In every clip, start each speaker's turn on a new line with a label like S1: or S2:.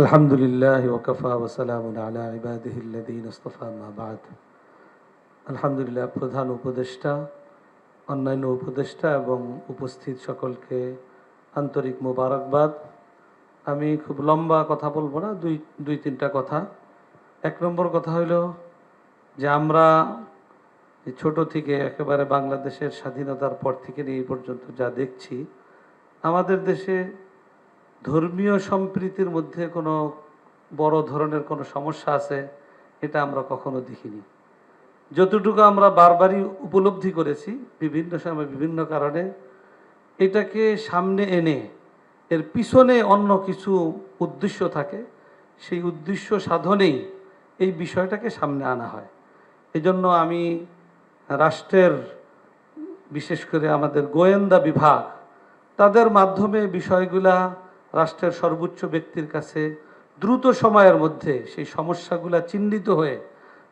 S1: আলহামদুলিল্লাহ ওয়াকাফা ওয়া সালামুন আলা ইবাদিহিল্লাযীনা ইসতাফা আম্মা বা'দ। আলহামদুলিল্লাহ, প্রধান উপদেষ্টা, অন্যান্য উপদেষ্টা এবং উপস্থিত সকলকে আন্তরিক মোবারকবাদ। আমি খুব লম্বা কথা বলবো না, দুই তিনটা কথা। এক নম্বর কথা হইল যে আমরা ছোট থেকে একেবারে বাংলাদেশের স্বাধীনতার পর থেকে নিয়ে এই পর্যন্ত যা দেখছি, আমাদের দেশে ধর্মীয় সম্প্রীতির মধ্যে কোনো বড় ধরনের কোনো সমস্যা আছে এটা আমরা কখনো দেখিনি। যতটুকু আমরা বারবারই উপলব্ধি করেছি বিভিন্ন সময় বিভিন্ন কারণে, এটাকে সামনে এনে এর পিছনে অন্য কিছু উদ্দেশ্য থাকে, সেই উদ্দেশ্য সাধনেই এই বিষয়টাকে সামনে আনা হয়। এজন্য আমি রাষ্ট্রের, বিশেষ করে আমাদের গোয়েন্দা বিভাগ, তাদের মাধ্যমে বিষয়গুলা রাষ্ট্রের সর্বোচ্চ ব্যক্তির কাছে দ্রুত সময়ের মধ্যে সেই সমস্যাগুলা চিহ্নিত হয়ে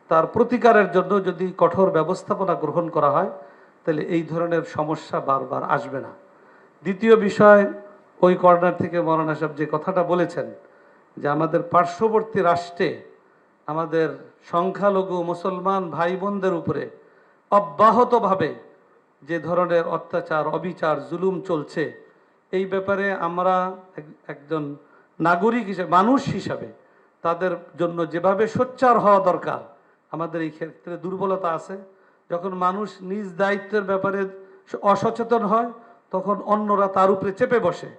S1: তার প্রতিকারের জন্য যদি কঠোর ব্যবস্থাপনা গ্রহণ করা হয়, তাহলে এই ধরনের সমস্যা বারবার আসবে না। দ্বিতীয় বিষয়, ওই কর্নার থেকে মৌলানা সাহেব যে কথাটা বলেছেন যে আমাদের পার্শ্ববর্তী রাষ্ট্রে আমাদের সংখ্যালঘু মুসলমান ভাই বোনদের উপরে অব্যাহতভাবে যে ধরনের অত্যাচার, অবিচার, জুলুম চলছে, এই ব্যাপারে আমরা একজন নাগরিক হিসেবে, মানুষ হিসাবে তাদের জন্য যেভাবে সোচ্চার হওয়া দরকার, আমাদের এই ক্ষেত্রে দুর্বলতা আছে। যখন মানুষ নিজ দায়িত্বের ব্যাপারে অসচেতন হয়, তখন অন্যরা তার উপরে চেপে বসে।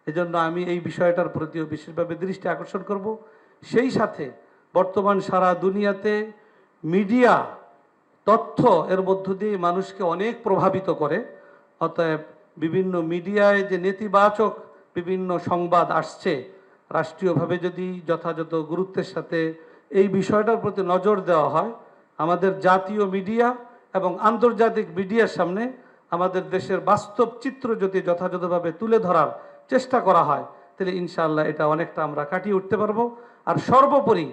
S1: এজন্য আমি এই বিষয়টার প্রতিও বিশেষভাবে দৃষ্টি আকর্ষণ করব। সেই সাথে বর্তমান সারা দুনিয়াতে মিডিয়া, তথ্য এর মধ্য দিয়ে মানুষকে অনেক প্রভাবিত করে। অতএব বিভিন্ন মিডিয়ায় যে নেতিবাচক বিভিন্ন সংবাদ আসছে, রাষ্ট্রীয়ভাবে যদি যথাযথ গুরুত্বের সাথে এই বিষয়টার প্রতি নজর দেওয়া হয়, আমাদের জাতীয় মিডিয়া এবং আন্তর্জাতিক মিডিয়ার সামনে আমাদের দেশের বাস্তব চিত্র যদি যথাযথভাবে তুলে ধরার চেষ্টা করা হয়, তাহলে ইনশাআল্লাহ এটা অনেকটা আমরা কাটিয়ে উঠতে পারবো। আর সর্বোপরি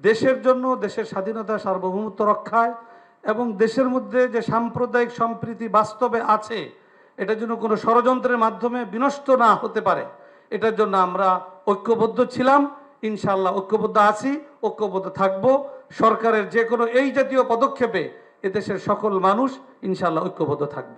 S1: দেশের জন্য, দেশের স্বাধীনতা সার্বভৌমত্ব রক্ষায় এবং দেশের মধ্যে যে সাম্প্রদায়িক সম্প্রীতি বাস্তবে আছে, এটা যেন কোনো ষড়যন্ত্রের মাধ্যমে বিনষ্ট না হতে পারে, এটার জন্য আমরা ঐক্যবদ্ধ ছিলাম, ইনশাআল্লাহ ঐক্যবদ্ধ আছি, ঐক্যবদ্ধ থাকবো। সরকারের যে কোনো এই জাতীয় পদক্ষেপে এদেশের সকল মানুষ ইনশাআল্লাহ ঐক্যবদ্ধ থাকবে।